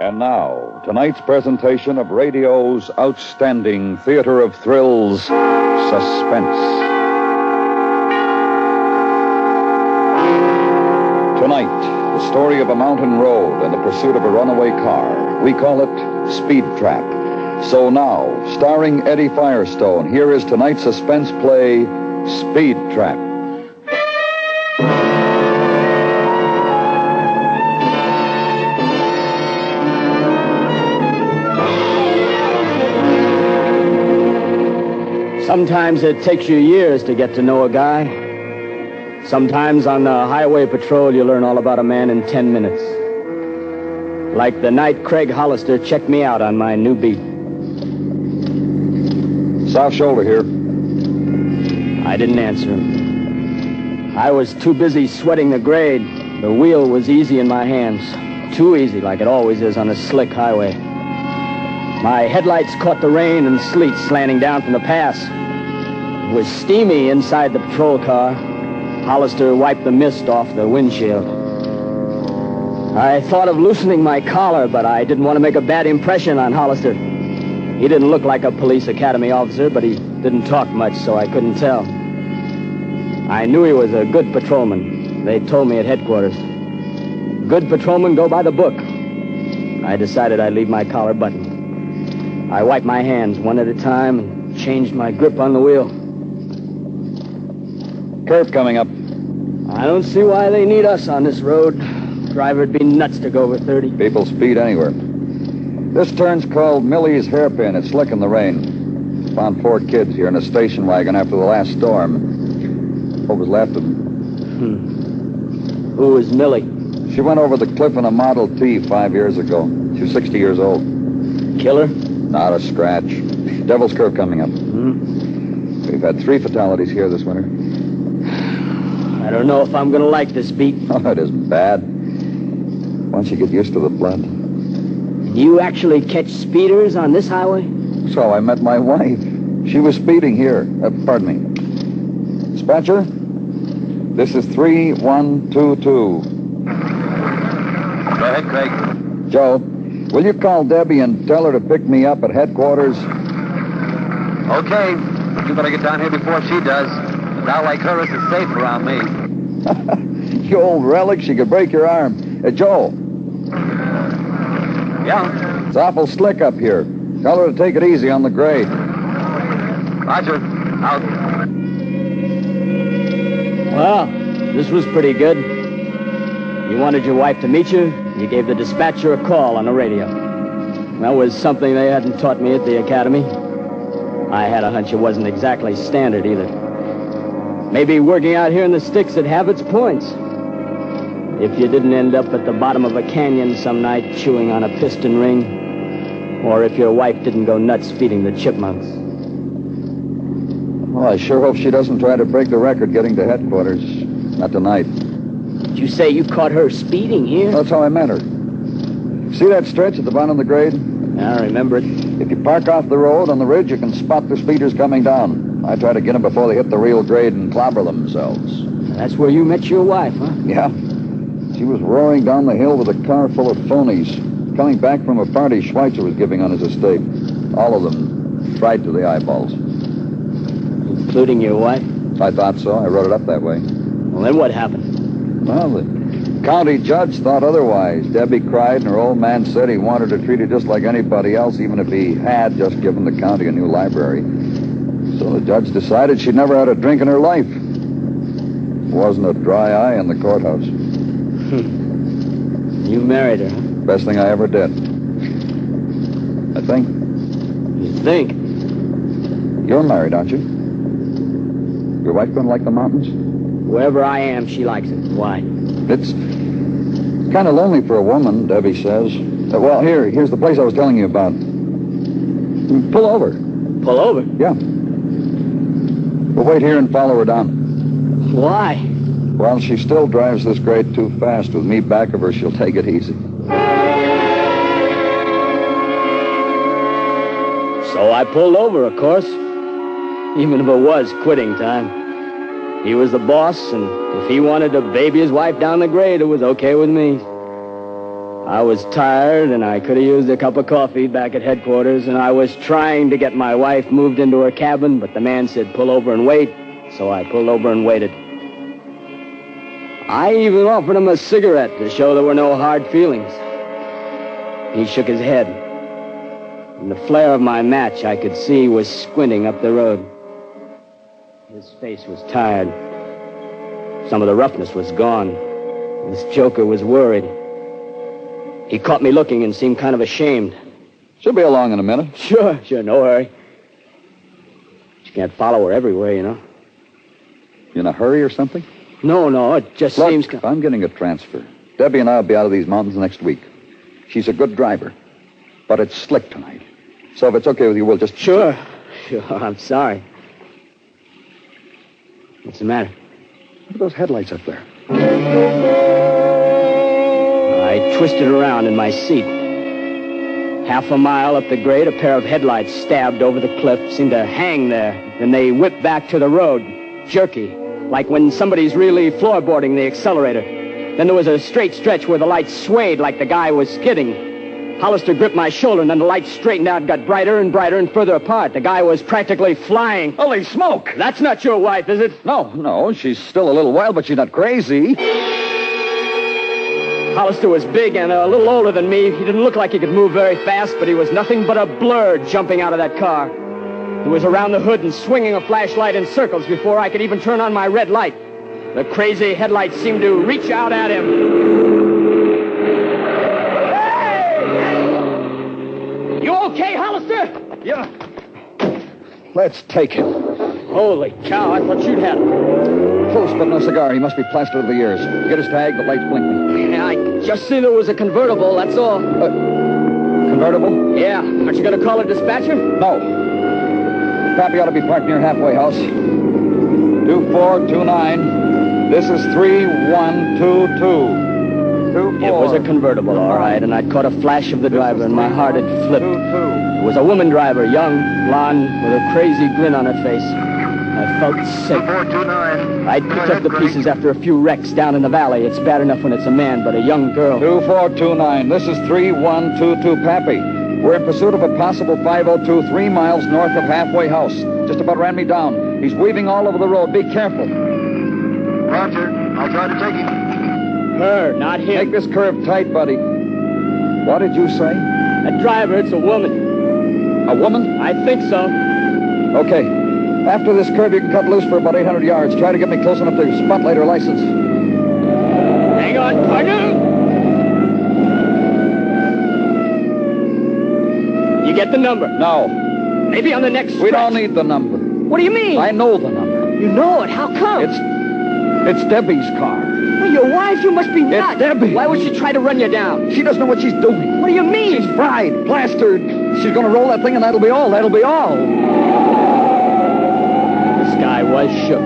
And now, tonight's presentation of radio's outstanding theater of thrills, Suspense. Tonight, the story of a mountain road and the pursuit of a runaway car. We call it Speed Trap. So now, starring Eddie Firestone, here is tonight's suspense play, Speed Trap. Sometimes it takes you years to get to know a guy. Sometimes on the highway patrol, you learn all about a man in 10 minutes. Like the night Craig Hollister checked me out on my new beat. South shoulder here. I didn't answer him. I was too busy sweating the grade. The wheel was easy in my hands. Too easy, like it always is on a slick highway. My headlights caught the rain and sleet slanting down from the pass. It was steamy inside the patrol car. Hollister wiped the mist off the windshield. I thought of loosening my collar, but I didn't want to make a bad impression on Hollister. He didn't look like a police academy officer, but he didn't talk much, so I couldn't tell. I knew he was a good patrolman. They told me at headquarters. Good patrolmen go by the book. I decided I'd leave my collar buttoned. I wiped my hands one at a time and changed my grip on the wheel. Curve coming up. I don't see why they need us on this road. Driver'd be nuts to go over 30. People speed anywhere. This turn's called Millie's Hairpin. It's slick in the rain. Found 4 kids here in a station wagon after the last storm. What was left of them? Who was Millie? She went over the cliff in a Model T 5 years ago. She was 60 years old. Killer? Not a scratch. Devil's Curve coming up. We've had 3 fatalities here this winter. I don't know if I'm going to like this beat. Oh, it isn't bad. Once you get used to the blood. You actually catch speeders on this highway? So I met my wife. She was speeding here. Pardon me. Dispatcher, this is 3122. Go ahead, Craig. Joe, will you call Debbie and tell her to pick me up at headquarters? Okay. You better get down here before she does. A gal like her isn't safe around me. You old relic, she could break your arm. Joe. Yeah? It's awful slick up here. Tell her to take it easy on the grade. Roger. Out. Well, this was pretty good. You wanted your wife to meet you. You gave the dispatcher a call on the radio. That was something they hadn't taught me at the academy. I had a hunch it wasn't exactly standard either. Maybe working out here in the sticks would have its points. If you didn't end up at the bottom of a canyon some night chewing on a piston ring, or if your wife didn't go nuts feeding the chipmunks. Well, I sure hope she doesn't try to break the record getting to headquarters. Not tonight. Did you say you caught her speeding here? That's how I met her. See that stretch at the bottom of the grade? I remember it. If you park off the road on the ridge, you can spot the speeders coming down. I try to get them before they hit the real grade and clobber themselves. That's where you met your wife, huh? Yeah. She was roaring down the hill with a car full of phonies, coming back from a party Schweitzer was giving on his estate. All of them fried to the eyeballs. Including your wife? I thought so. I wrote it up that way. Well, then what happened? Well, the county judge thought otherwise. Debbie cried, and her old man said he wanted her treated just like anybody else, even if he had just given the county a new library. So the judge decided she'd never had a drink in her life. There wasn't a dry eye in the courthouse. You married her, huh? Best thing I ever did. I think. You think? You're married, aren't you? Your wife gonna like the mountains? Wherever I am, she likes it. Why? It's kind of lonely for a woman, Debbie says. Well, here's the place I was telling you about. Pull over. Pull over? Yeah. We'll wait here and follow her down. Why? Well, she still drives this grade too fast. With me back of her, she'll take it easy. So I pulled over, of course. Even if it was quitting time. He was the boss, and if he wanted to baby his wife down the grade, it was okay with me. I was tired, and I could have used a cup of coffee back at headquarters, and I was trying to get my wife moved into her cabin, but the man said, pull over and wait, so I pulled over and waited. I even offered him a cigarette to show there were no hard feelings. He shook his head. In the flare of my match, I could see he was squinting up the road. His face was tired. Some of the roughness was gone. This joker was worried. He caught me looking and seemed kind of ashamed. She'll be along in a minute. Sure, no hurry. You can't follow her everywhere, you know. You in a hurry or something? No, it just Look, seems... I'm getting a transfer. Debbie and I will be out of these mountains next week. She's a good driver, but it's slick tonight. So if it's okay with you, we'll just... Sure, I'm sorry. What's the matter? Look at those headlights up there. I twisted around in my seat. Half a mile up the grade, a pair of headlights stabbed over the cliff, seemed to hang there. Then they whipped back to the road, jerky, like when somebody's really floorboarding the accelerator. Then there was a straight stretch where the lights swayed like the guy was skidding. Hollister gripped my shoulder, and then the lights straightened out, got brighter and brighter and further apart. The guy was practically flying. Holy smoke! That's not your wife, is it? No, she's still a little wild, but she's not crazy. Hollister was big and a little older than me. He didn't look like he could move very fast, but he was nothing but a blur jumping out of that car. He was around the hood and swinging a flashlight in circles before I could even turn on my red light. The crazy headlights seemed to reach out at him. You okay, Hollister? Yeah. Let's take him. Holy cow, I thought you'd had him. Close, but no cigar. He must be plastered to the ears. Get his tag, the light's blinking. Yeah, I just see there was a convertible, that's all. Convertible? Yeah. Aren't you going to call a dispatcher? No. Pappy ought to be parked near halfway house. 2429. This is 3122. It was a convertible, all right, and I'd caught a flash of the driver, and my heart had flipped. It was a woman driver, young, blonde, with a crazy grin on her face. I felt sick. 2429. I'd picked up the pieces after a few wrecks down in the valley. It's bad enough when it's a man, but a young girl. 2429. This is 3122, Pappy. We're in pursuit of a possible 502 3 miles north of halfway house. Just about ran me down. He's weaving all over the road. Be careful. Roger. I'll try to take him. Her, not him. Take this curve tight, buddy. What did you say? That driver, it's a woman. A woman? I think so. Okay. After this curve, you can cut loose for about 800 yards. Try to get me close enough to spotlight her license. Hang on, partner. You get the number? No. Maybe on the next stretch. We don't need the number. What do you mean? I know the number. You know it? How come? It's Debbie's car. Well, your wife? You must be nuts. It's Debbie. Why would she try to run you down? She doesn't know what she's doing. What do you mean? She's fried, plastered. She's going to roll that thing, and that'll be all. That'll be all. This guy was shook.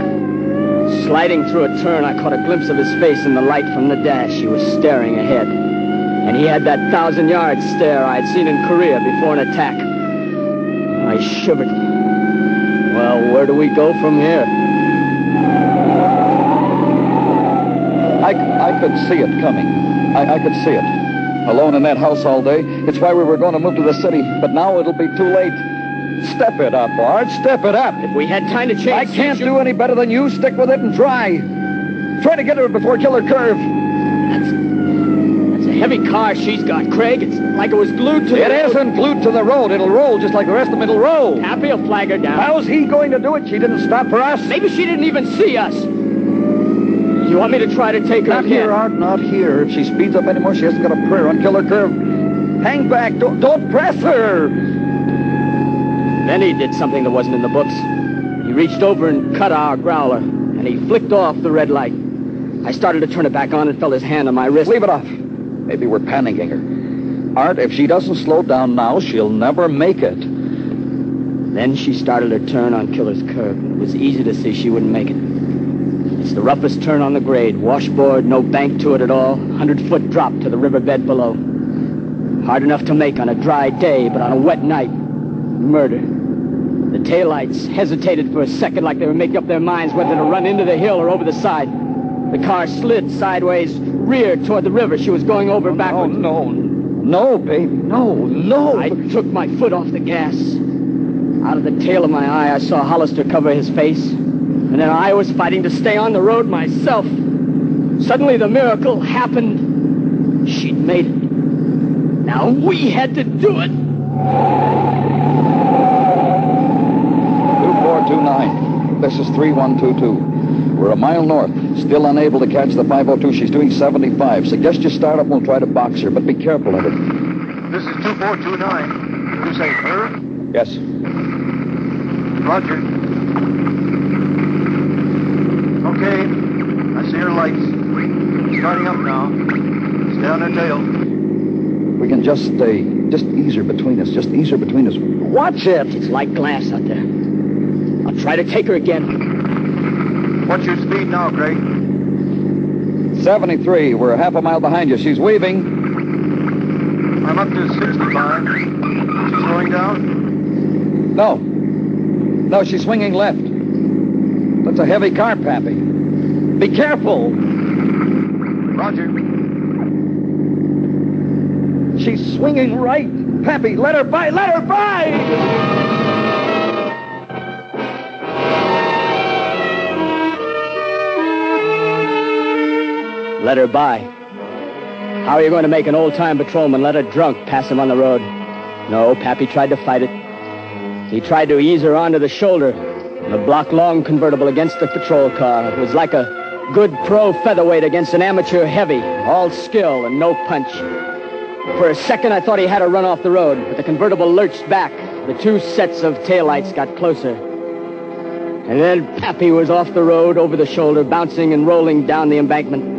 Sliding through a turn, I caught a glimpse of his face in the light from the dash. He was staring ahead. And he had that 1,000-yard stare I had seen in Korea before an attack. I shivered. Well, where do we go from here? I could see it coming. I could see it. Alone in that house all day. It's why we were going to move to the city. But now it'll be too late. Step it up, Art. Step it up. If we had time to change... I can't do any better than you. Stick with it and try. Try to get her before Killer Curve. That's a heavy car she's got, Craig. It's like it was glued to the road. It isn't glued to the road. It'll roll just like the rest of them. It'll roll. Happy will flag her down. How's he going to do it? She didn't stop for us. Maybe she didn't even see us. You want me to try to take her Not again? here, Art, not here. If she speeds up anymore, she hasn't got a prayer on Killer Curve. Hang back. Don't press her. Then he did something that wasn't in the books. He reached over and cut our growler, and he flicked off the red light. I started to turn it back on and felt his hand on my wrist. Leave it off. Maybe we're panicking her. Art, if she doesn't slow down now, she'll never make it. Then she started her turn on Killer's Curve. It was easy to see she wouldn't make it. It's the roughest turn on the grade. Washboard, no bank to it at all. 100-foot drop to the riverbed below. Hard enough to make on a dry day, but on a wet night, murder. The taillights hesitated for a second like they were making up their minds whether to run into the hill or over the side. The car slid sideways, reared toward the river. She was going over backwards. No, baby. No. I took my foot off the gas. Out of the tail of my eye, I saw Hollister cover his face. And then I was fighting to stay on the road myself. Suddenly the miracle happened. She'd made it. Now we had to do it. 2429. This is 3122. We're a mile north. Still unable to catch the 502. She's doing 75. Suggest you start up and we'll try to box her, but be careful of it. This is 2429. Did you say her? Yes. Roger. Okay. I see her lights. Starting up now. Stay on her tail. We can just ease her between us. Just ease her between us. Watch it! It's like glass out there. I'll try to take her again. What's your speed now, Craig? 73. We're half a mile behind you. She's weaving. I'm up to 65. She's slowing down? No, she's swinging left. That's a heavy car, Pappy. Be careful. Roger. She's swinging right. Pappy, let her by! Let her by! Let her by. How are you going to make an old-time patrolman let a drunk pass him on the road? No, Pappy tried to fight it. He tried to ease her onto the shoulder. The block-long convertible against the patrol car. It was like a good pro featherweight against an amateur heavy. All skill and no punch. For a second, I thought he had her run off the road, but the convertible lurched back. The two sets of taillights got closer. And then Pappy was off the road, over the shoulder, bouncing and rolling down the embankment.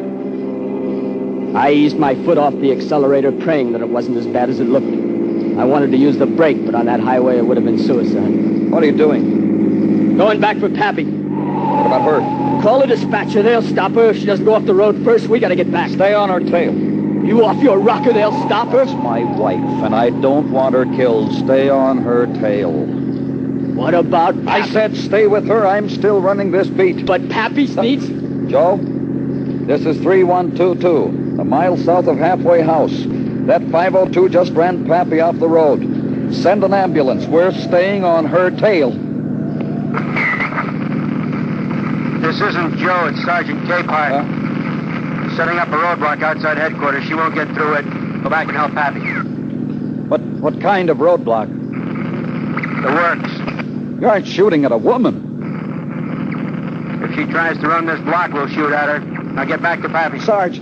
I eased my foot off the accelerator, praying that it wasn't as bad as it looked. I wanted to use the brake, but on that highway it would have been suicide. What are you doing? Going back for Pappy. What about her? Call the dispatcher. They'll stop her. If she doesn't go off the road first, we got to get back. Stay on her tail. You off your rocker, they'll stop her? That's my wife, and I don't want her killed. Stay on her tail. What about Pappy? I said stay with her. I'm still running this beat. But Pappy needs... Joe, this is 3122. A mile south of Halfway House. That 502 just ran Pappy off the road. Send an ambulance. We're staying on her tail. This isn't Joe. It's Sergeant Capehart. Setting up a roadblock outside headquarters. She won't get through it. Go back and help Pappy. What kind of roadblock? The works. You aren't shooting at a woman. If she tries to run this block, we'll shoot at her. Now get back to Pappy. Sarge,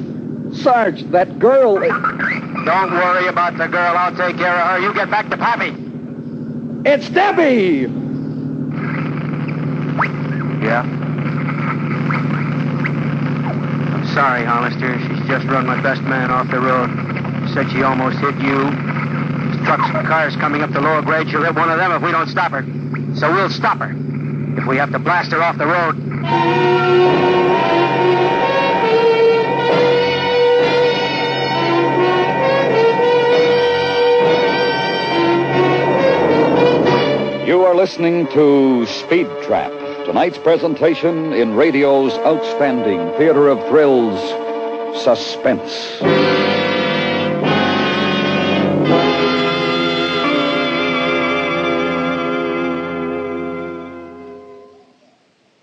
that girl... Don't worry about the girl. I'll take care of her. You get back to Pappy. It's Debbie! Yeah? I'm sorry, Hollister. She's just run my best man off the road. Said she almost hit you. There's trucks and cars coming up the lower grade. She'll hit one of them if we don't stop her. So we'll stop her. If we have to blast her off the road. You are listening to Speed Trap, tonight's presentation in radio's outstanding theater of thrills, Suspense.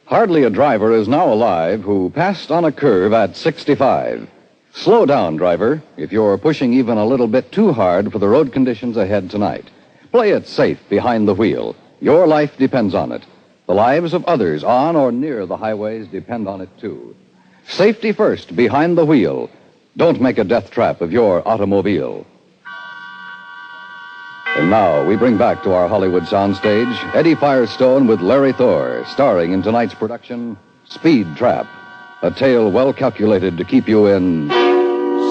Hardly a driver is now alive who passed on a curve at 65. Slow down, driver, if you're pushing even a little bit too hard for the road conditions ahead tonight. Play it safe behind the wheel. Your life depends on it. The lives of others on or near the highways depend on it, too. Safety first behind the wheel. Don't make a death trap of your automobile. And now we bring back to our Hollywood soundstage Eddie Firestone with Larry Thor, starring in tonight's production, Speed Trap, a tale well calculated to keep you in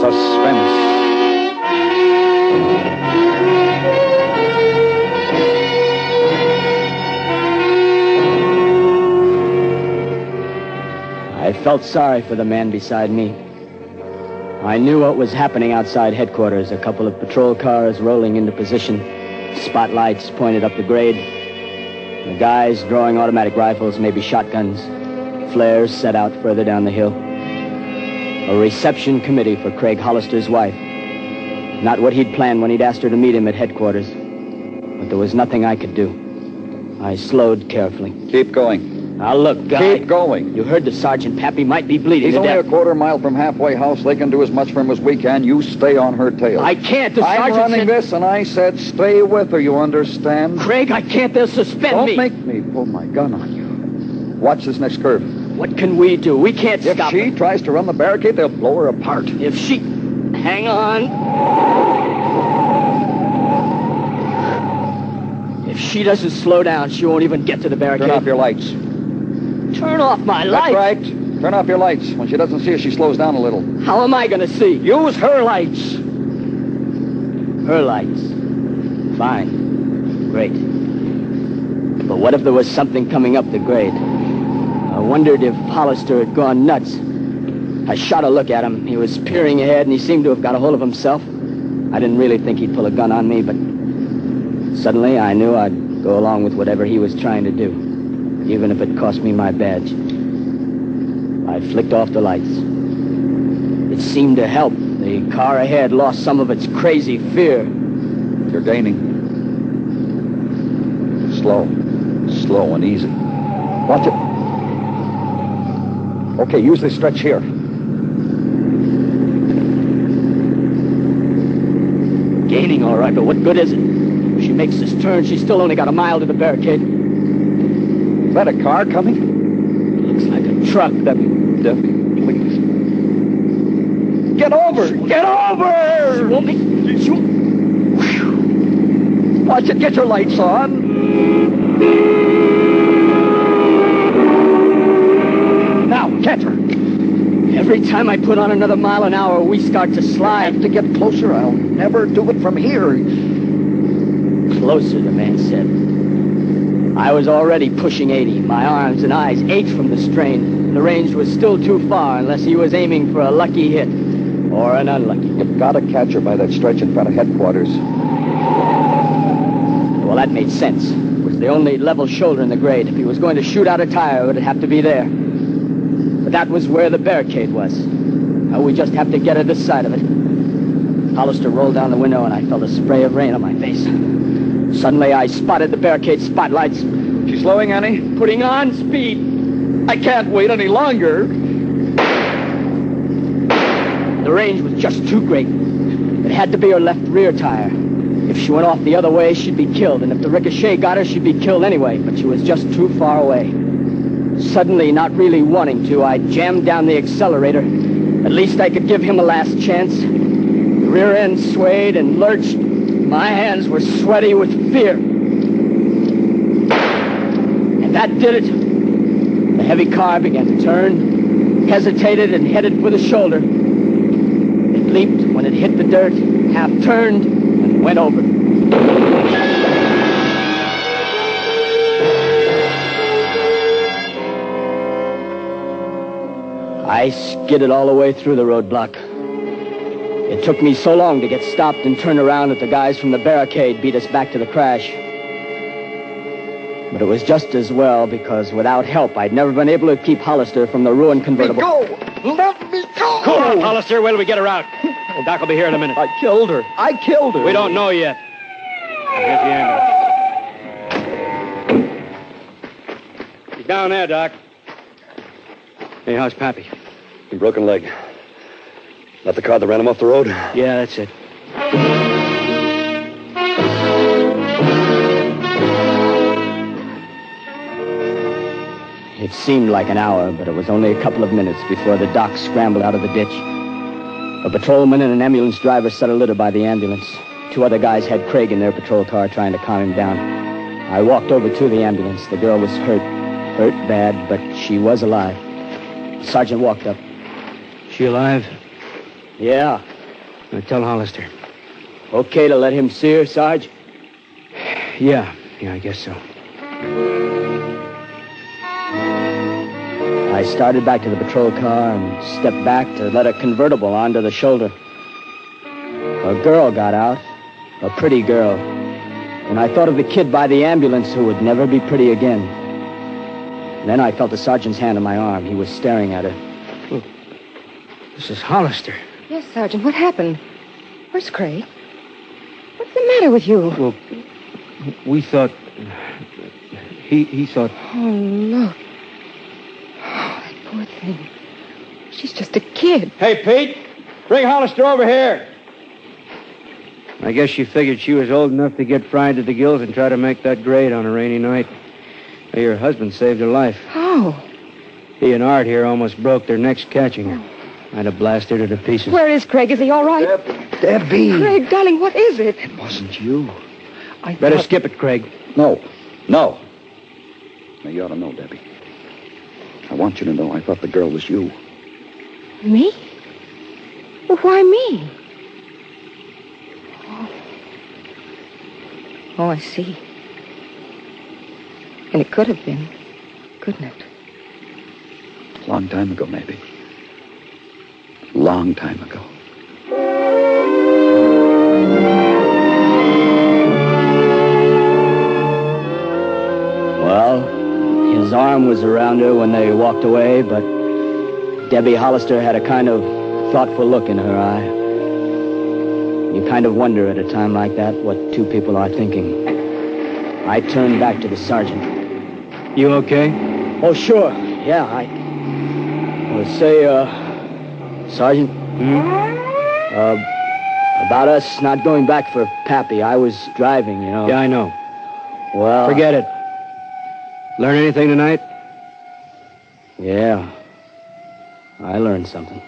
suspense. I felt sorry for the man beside me. I knew what was happening outside headquarters. A couple of patrol cars rolling into position. Spotlights pointed up the grade. The guys drawing automatic rifles, maybe shotguns. Flares set out further down the hill. A reception committee for Craig Hollister's wife. Not what he'd planned when he'd asked her to meet him at headquarters. But there was nothing I could do. I slowed carefully. Keep going. Now look, guy. Keep going. You heard the sergeant. Pappy might be bleeding He's to only death. a quarter mile from halfway house. They can do as much for him as we can. You stay on her tail. I can't. The I'm sergeant running said... this, and I said stay with her, you understand? Craig, I can't. They'll suspend me. Don't make me pull my gun on you. Watch this next curve. What can we do? We can't If stop she her. tries to run the barricade, they'll blow her apart. If she... Hang on. If she doesn't slow down, she won't even get to the barricade. Turn off your lights. Turn off my lights? That's right. Turn off your lights. When she doesn't see us, she slows down a little. How am I going to see? Use her lights. Her lights. Fine. Great. But what if there was something coming up the grade? I wondered if Hollister had gone nuts. I shot a look at him. He was peering ahead, and he seemed to have got a hold of himself. I didn't really think he'd pull a gun on me, but suddenly I knew I'd go along with whatever he was trying to do, even if it cost me my badge. I flicked off the lights. It seemed to help. The car ahead lost some of its crazy fear. You're gaining. Slow. Slow and easy. Watch it. Okay, use this stretch here. Gaining, all right, but what good is it? If she makes this turn, she's still only got a mile to the barricade. Is that a car coming? Looks like a truck. Debbie, please. Get over! Get over! She won't be... She won't... Watch it. Get your lights on. Now, catch her. Every time I put on another mile an hour, we start to I slide. have to get closer. I'll never do it from here. Closer, the man said. I was already pushing 80. My arms and eyes ached from the strain. The range was still too far unless he was aiming for a lucky hit. Or an unlucky. You've got to catch her by that stretch in front of headquarters. Well, that made sense. It was the only level shoulder in the grade. If he was going to shoot out a tire, it would have to be there. But that was where the barricade was. Now we just have to get her this side of it. Hollister rolled down the window, and I felt a spray of rain on my face. Suddenly, I spotted the barricade spotlights. She's slowing, Annie? Putting on speed. I can't wait any longer. The range was just too great. It had to be her left rear tire. If she went off the other way, she'd be killed. And if the ricochet got her, she'd be killed anyway. But she was just too far away. Suddenly, not really wanting to, I jammed down the accelerator. At least I could give him a last chance. The rear end swayed and lurched. My hands were sweaty with fear. And that did it. The heavy car began to turn, hesitated, and headed for the shoulder. It leaped when it hit the dirt, half turned, and went over. I skidded all the way through the roadblock. It took me so long to get stopped and turn around that the guys from the barricade beat us back to the crash. But it was just as well, because without help, I'd never been able to keep Hollister from the ruined convertible. Let me go! Cool on, Hollister. Wait till we get her out. Doc will be here in a minute. I killed her. We don't know yet. Here's the ambulance. He's down there, Doc. Hey, how's Pappy? A broken leg. Not the car that ran him off the road? Yeah, that's it. It seemed like an hour, but it was only a couple of minutes before the doc scrambled out of the ditch. A patrolman and an ambulance driver set a litter by the ambulance. Two other guys had Craig in their patrol car trying to calm him down. I walked over to the ambulance. The girl was hurt. Hurt bad, but she was alive. The sergeant walked up. She alive? Yeah. Now tell Hollister. Okay to let him see her, Sarge? Yeah, I guess so. I started back to the patrol car and stepped back to let a convertible onto the shoulder. A girl got out, a pretty girl. And I thought of the kid by the ambulance who would never be pretty again. Then I felt the sergeant's hand on my arm. He was staring at her. This is Hollister. Yes, Sergeant. What happened? Where's Craig? What's the matter with you? Well, we thought... He thought... Oh, look. Oh, that poor thing. She's just a kid. Hey, Pete. Bring Hollister over here. I guess she figured she was old enough to get fried to the gills and try to make that grade on a rainy night. Hey, your husband saved her life. How? He and Art here almost broke their necks catching her. I'd have blasted her to pieces. Where is Craig? Is he all right? Debbie! Craig, darling, what is it? It wasn't you. I Better thought... skip it, Craig. No. Now, you ought to know, Debbie. I want you to know I thought the girl was you. Me? Well, why me? Oh, I see. And it could have been, couldn't it? Long time ago, maybe. Long time ago. Well, his arm was around her when they walked away, but Debbie Hollister had a kind of thoughtful look in her eye. You kind of wonder at a time like that what two people are thinking. I turned back to the sergeant. You okay? Oh, sure. Yeah, Sergeant? About us not going back for Pappy. I was driving, you know. Yeah, I know. Well... Forget it. Learn anything tonight? Yeah. I learned something.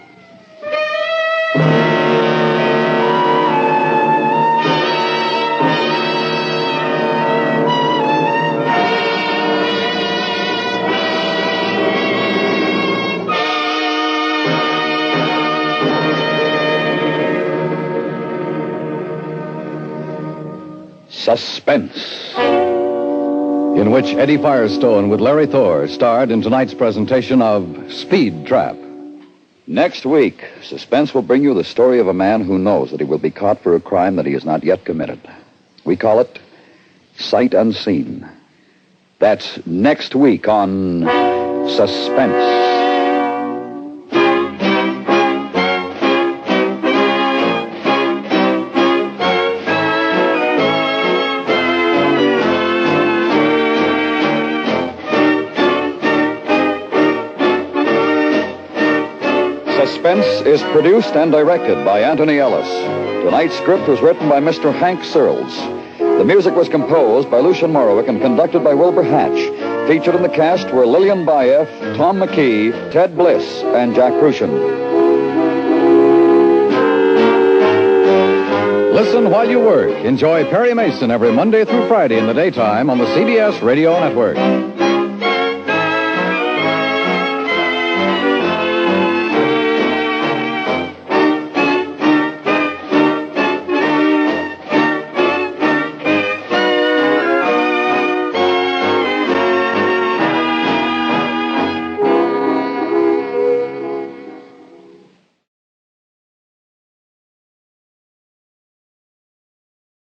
Suspense, in which Eddie Firestone with Larry Thor starred in tonight's presentation of Speed Trap. Next week, Suspense will bring you the story of a man who knows that he will be caught for a crime that he has not yet committed. We call it Sight Unseen. That's next week on Suspense. Suspense is produced and directed by Anthony Ellis. Tonight's script was written by Mr. Hank Searles. The music was composed by Lucian Morowick and conducted by Wilbur Hatch. Featured in the cast were Lillian Baeff, Tom McKee, Ted Bliss, and Jack Crucian. Listen while you work. Enjoy Perry Mason every Monday through Friday in the daytime on the CBS Radio Network.